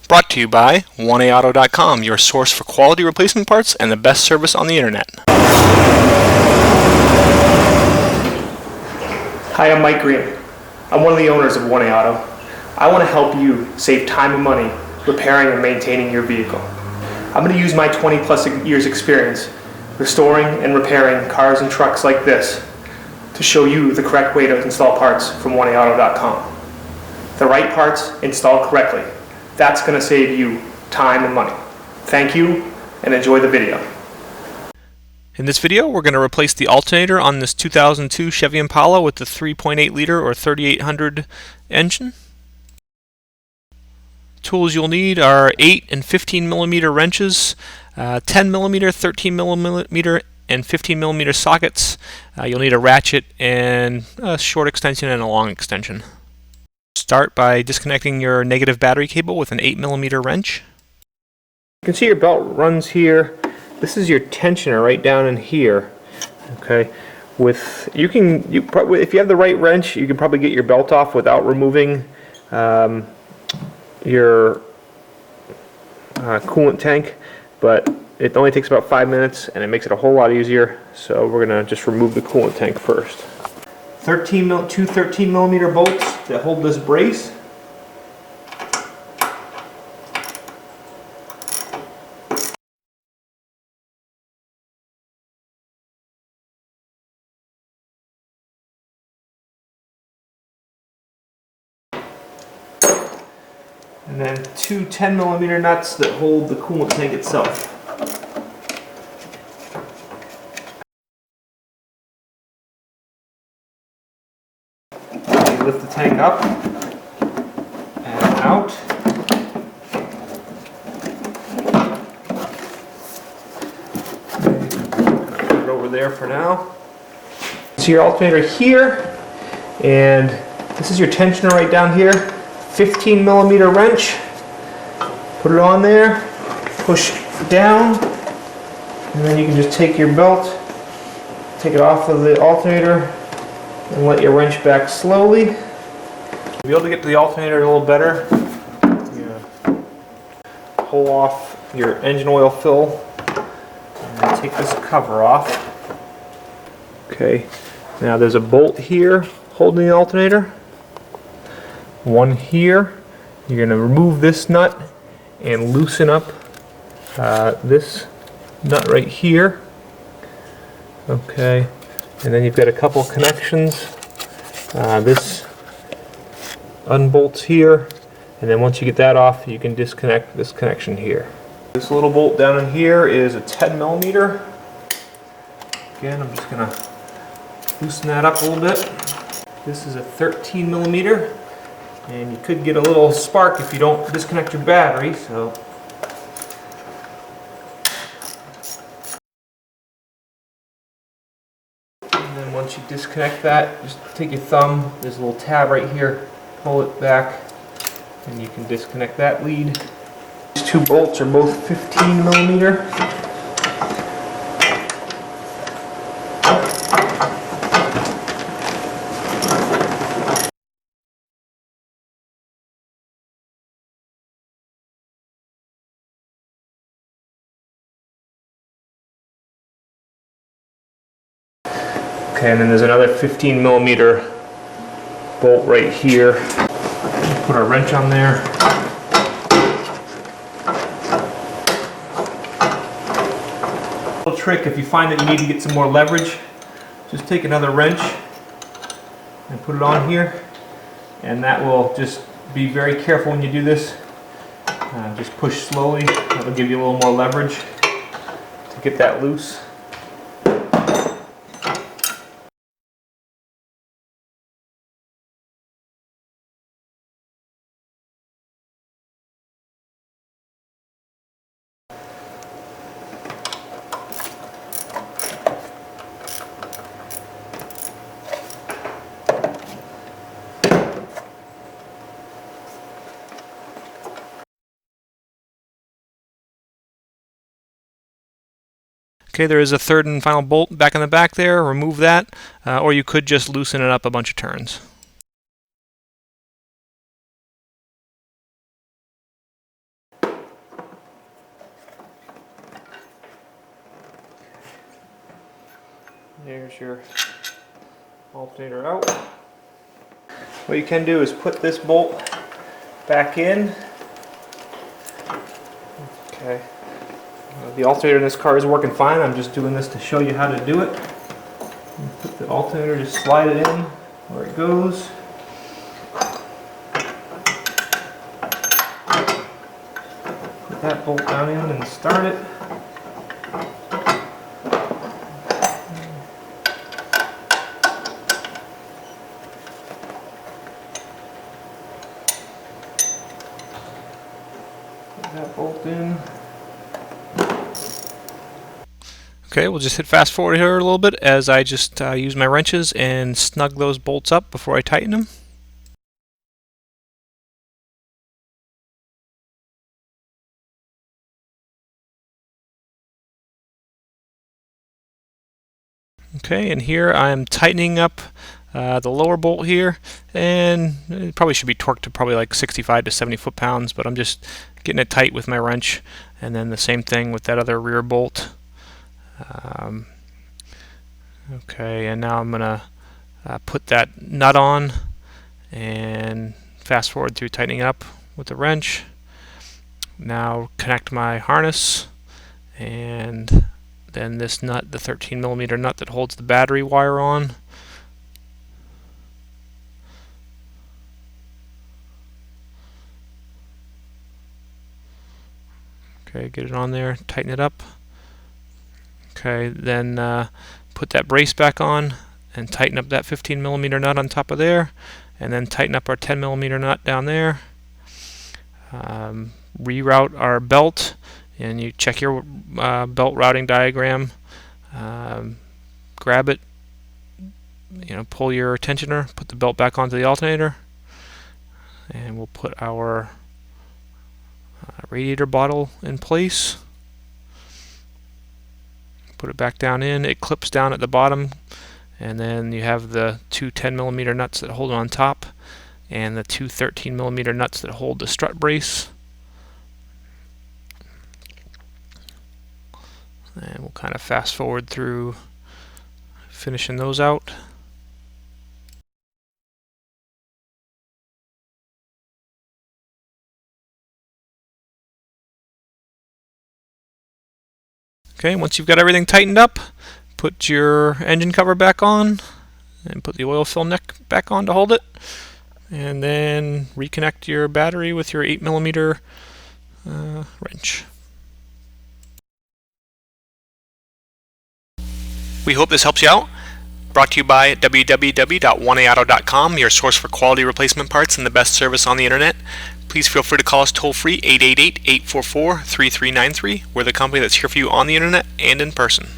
Brought to you by 1AAuto.com, your source for quality replacement parts and the best service on the internet. Hi, I'm Mike Green. I'm one of the owners of 1A Auto. I want to help you save time and money repairing and maintaining your vehicle. I'm going to use my 20 plus years experience restoring and repairing cars and trucks like this to show you the correct way to install parts from 1AAuto.com. The right parts installed correctly. That's going to save you time and money. Thank you, and enjoy the video. In this video, we're going to replace the alternator on this 2002 Chevy Impala with the 3.8 liter or 3800 engine. Tools you'll need are 8 and 15 millimeter wrenches, 10 millimeter, 13 millimeter, and 15 millimeter sockets. You'll need a ratchet and a short extension and a long extension. Start by disconnecting your negative battery cable with an 8 millimeter wrench. You can see your belt runs here. This is your tensioner right down in here. Okay, if you have the right wrench, you can probably get your belt off without removing your coolant tank, but it only takes about 5 minutes and it makes it a whole lot easier. So we're gonna just remove the coolant tank first. Two 13 millimeter bolts that hold this brace. And then two 10 millimeter nuts that hold the coolant tank itself. You lift the tank up and out. Put it over there for now. So your alternator here, and this is your tensioner right down here. 15 millimeter wrench. Put it on there, push down, and then you can just take your belt, take it off of the alternator, and let your wrench back slowly. To be able to get to the alternator a little better, pull off your engine oil fill and take this cover off. Okay, now there's a bolt here holding the alternator. One here. You're going to remove this nut and loosen up this nut right here. Okay, and then you've got a couple connections. This unbolts here, and then once you get that off, you can disconnect this connection here. This little bolt down in here is a 10 millimeter. Again, I'm just going to loosen that up a little bit. This is a 13 millimeter. And you could get a little spark if you don't disconnect your battery, so. And then once you disconnect that, just take your thumb, there's a little tab right here, pull it back, and you can disconnect that lead. These two bolts are both 15 millimeter. Okay, and then there's another 15 millimeter bolt right here. Put our wrench on there. Little trick, if you find that you need to get some more leverage, just take another wrench and put it on here, and that will just be very careful when you do this. Just push slowly. That'll give you a little more leverage to get that loose. Okay, there is a third and final bolt back in the back there. Remove that, or you could just loosen it up a bunch of turns. Here's your alternator out. What you can do is put this bolt back in. Okay. The alternator in this car is working fine. I'm just doing this to show you how to do it. Put the alternator, just slide it in where it goes. Put that bolt down in and start it. Put that bolt in. Okay, we'll just hit fast forward here a little bit as I just use my wrenches and snug those bolts up before I tighten them. Okay, and here I'm tightening up the lower bolt here, and it probably should be torqued to probably like 65 to 70 foot-pounds, but I'm just getting it tight with my wrench, and then the same thing with that other rear bolt. Okay, and now I'm gonna put that nut on and fast forward through tightening up with the wrench. Now connect my harness, and then this nut, the 13mm nut that holds the battery wire on. Okay, get it on there, tighten it up. Okay, then put that brace back on and tighten up that 15mm nut on top of there, and then tighten up our 10mm nut down there. Reroute our belt, and you check your belt routing diagram. Grab it, pull your tensioner, put the belt back onto the alternator, and we'll put our radiator bottle in place. Put it back down in. It clips down at the bottom, and then you have the two 10mm nuts that hold it on top, and the two 13mm nuts that hold the strut brace. And we'll kind of fast forward through finishing those out. Okay, once you've got everything tightened up, put your engine cover back on and put the oil fill neck back on to hold it, and then reconnect your battery with your 8mm wrench. We hope this helps you out. Brought to you by www.oneauto.com, your source for quality replacement parts and the best service on the internet. Please feel free to call us toll-free 888-844-3393. We're the company that's here for you on the internet and in person.